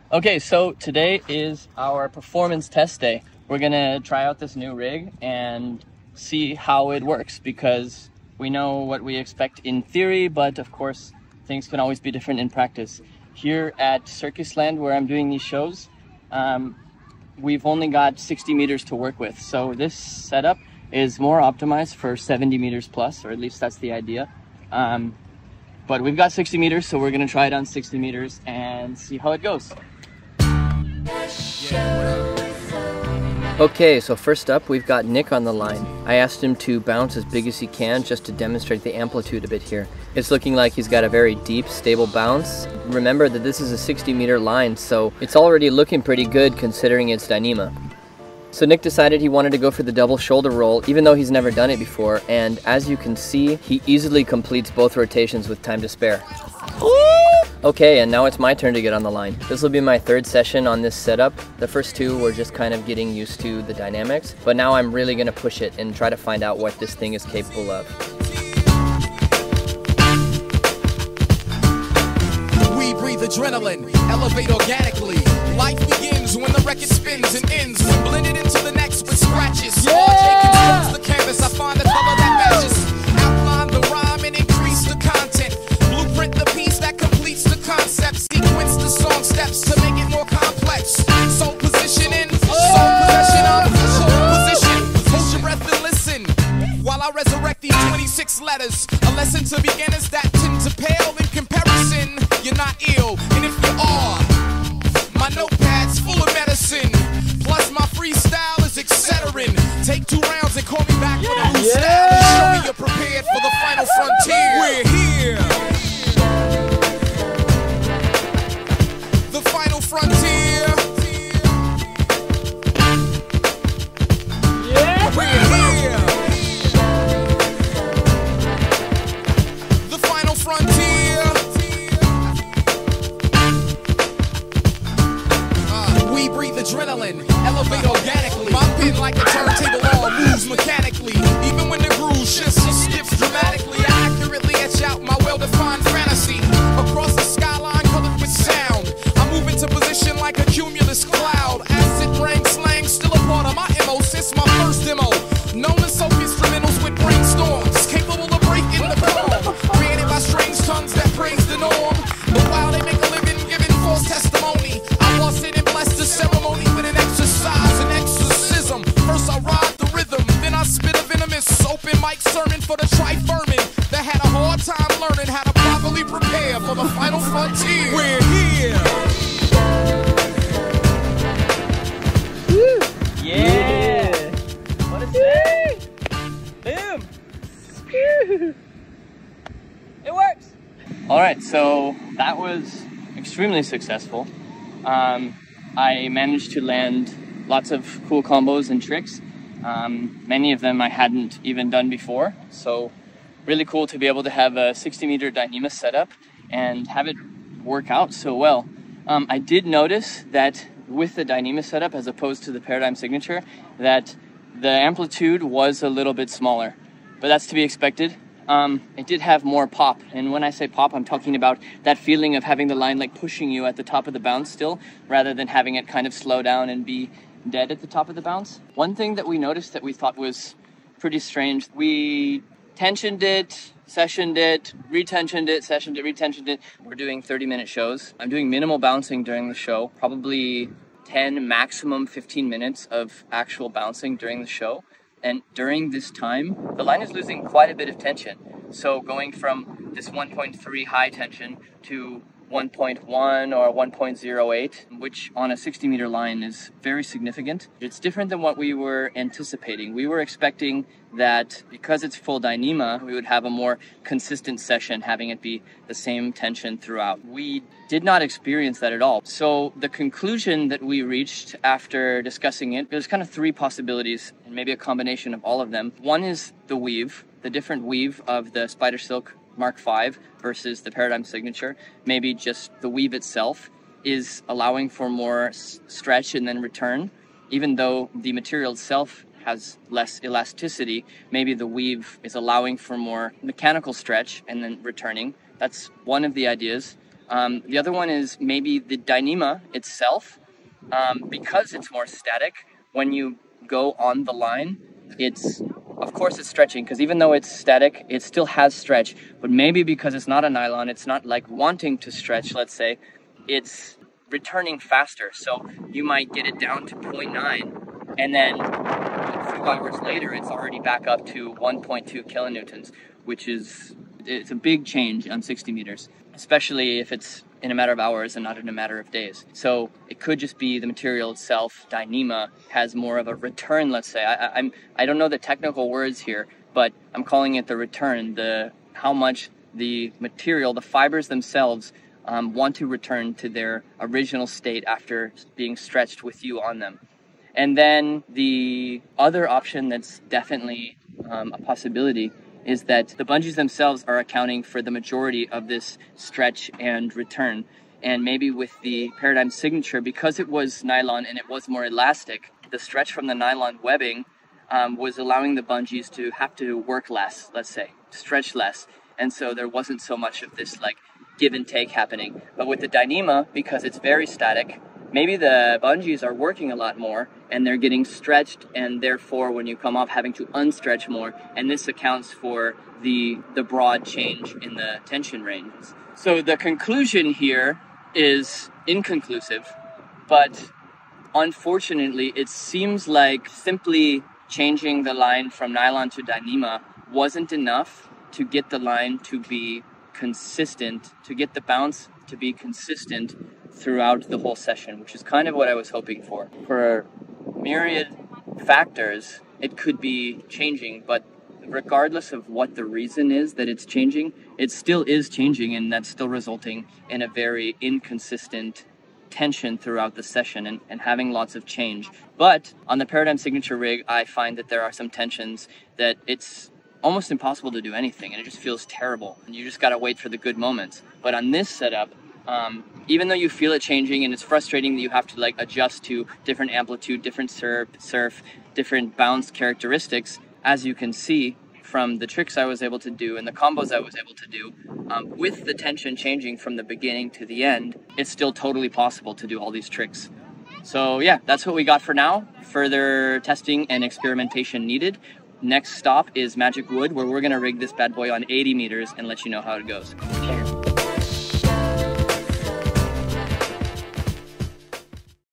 Okay, so today is our performance test day. We're gonna try out this new rig and see how it works, because we know what we expect in theory, but of course things can always be different in practice. Here at Circus Land, where I'm doing these shows, we've only got 60 meters to work with. So this setup is more optimized for 70 meters plus, or at least that's the idea. But we've got 60 meters, so we're gonna try it on 60 meters and see how it goes. Okay, so first up we've got Nick on the line. I asked him to bounce as big as he can just to demonstrate the amplitude a bit here. It's looking like he's got a very deep, stable bounce. Remember that this is a 60-meter line, so it's already looking pretty good considering it's dyneema. So Nick decided he wanted to go for the double shoulder roll, even though he's never done it before, and as you can see, he easily completes both rotations with time to spare. Okay, and now it's my turn to get on the line. This will be my third session on this setup. The first two were just kind of getting used to the dynamics, but now I'm really going to push it and try to find out what this thing is capable of. We breathe adrenaline, elevate organically. Life begins when the record spins and ends, blended into the next with scratches. RJ controls the canvas, I find the color that matches. Outline the rhyme and increase the content. Blueprint the piece that completes the concept. Sequence the song steps to make it more complex. Soul positioning, soul possession of soul position. Hold your breath and listen while I resurrect these 26 letters. A lesson to beginners that tend to pale in comparison. You're not ill, and if you are, my notepad's full of medicine. Plus my freestyle is etc. Take 2 rounds and call me back with a new style and show me you're prepared for the final frontier. We're here. The final frontier. We're here. The final frontier. We breathe adrenaline, elevate organically. My pen like a turntable all moves mechanically. Even when the groove shifts or skips dramatically, I accurately etch out my well-defined fantasy. Across the skyline colored with sound, I move into position like a cumulus cloud. Acid rain slang, still a part of my MO since my first demo. Known as soap instrumentals with brainstorms, capable of breaking the form. Created by strange tongues that praise the norm. But while they make a living giving false testimony, I was sitting blessed the ceremony with an exercise, an exorcism. First I ride the rhythm, then I spit a venomous open mic sermon for the tri-vermin that had a hard time learning how to properly prepare for the final frontier. We're here. Woo. Yeah! What a say! Boom! It works! Alright, so that was extremely successful. I managed to land lots of cool combos and tricks. Many of them I hadn't even done before, so really cool to be able to have a 60-meter dyneema setup and have it work out so well. I did notice that with the dyneema setup, as opposed to the Paradigm Signature, that the amplitude was a little bit smaller, but that's to be expected. It did have more pop, and when I say pop, I'm talking about that feeling of having the line like pushing you at the top of the bounce still, rather than having it kind of slow down and be dead at the top of the bounce. One thing that we noticed that we thought was pretty strange, we tensioned it, sessioned it, retensioned it, sessioned it, retensioned it. We're doing 30-minute shows. I'm doing minimal bouncing during the show, probably 10, maximum 15 minutes of actual bouncing during the show. And during this time, the line is losing quite a bit of tension. So going from this 1.3 high tension to 1.1 or 1.08, which on a 60-meter line is very significant. It's different than what we were anticipating. We were expecting that because it's full dyneema, we would have a more consistent session, having it be the same tension throughout. We did not experience that at all. So the conclusion that we reached after discussing it, there's kind of 3 possibilities, and maybe a combination of all of them. One is the weave, the different weave of the Spider Silk Mark V versus the Paradigm Signature. Maybe just the weave itself is allowing for more stretch and then return. Even though the material itself has less elasticity, maybe the weave is allowing for more mechanical stretch and then returning. That's one of the ideas. The other one is maybe the dyneema itself. Because it's more static, when you go on the line, of course it's stretching, because even though it's static, it still has stretch, but maybe because it's not a nylon, it's not like wanting to stretch, let's say, it's returning faster. So you might get it down to 0.9, and then a few hours later, it's already back up to 1.2 kilonewtons, it's a big change on 60 meters, especially if it's in a matter of hours and not in a matter of days. So it could just be the material itself, dyneema, has more of a return, let's say. I don't know the technical words here, but I'm calling it the return, how much the material, the fibers themselves, want to return to their original state after being stretched with you on them. And then the other option that's definitely a possibility is that the bungees themselves are accounting for the majority of this stretch and return. And maybe with the Paradigm Signature, because it was nylon and it was more elastic, the stretch from the nylon webbing was allowing the bungees to have to work less, let's say, stretch less. And so there wasn't so much of this like give and take happening. But with the dyneema, because it's very static, maybe the bungees are working a lot more and they're getting stretched, and therefore when you come off having to unstretch more, and this accounts for the broad change in the tension ranges. So the conclusion here is inconclusive, but unfortunately it seems like simply changing the line from nylon to dyneema wasn't enough to get the line to be consistent, to get the bounce to be consistent throughout the whole session, which is kind of what I was hoping for. For myriad factors, it could be changing, but regardless of what the reason is that it's changing, it still is changing, and that's still resulting in a very inconsistent tension throughout the session and having lots of change. But on the Paradigm Signature rig, I find that there are some tensions that it's almost impossible to do anything, and it just feels terrible, and you just gotta wait for the good moments. But on this setup, even though you feel it changing and it's frustrating that you have to like adjust to different amplitude, different surf, different bounce characteristics, as you can see from the tricks I was able to do and the combos I was able to do, with the tension changing from the beginning to the end, it's still totally possible to do all these tricks. So yeah, that's what we got for now. Further testing and experimentation needed. Next stop is Magic Wood, where we're gonna rig this bad boy on 80 meters and let you know how it goes. Cheers.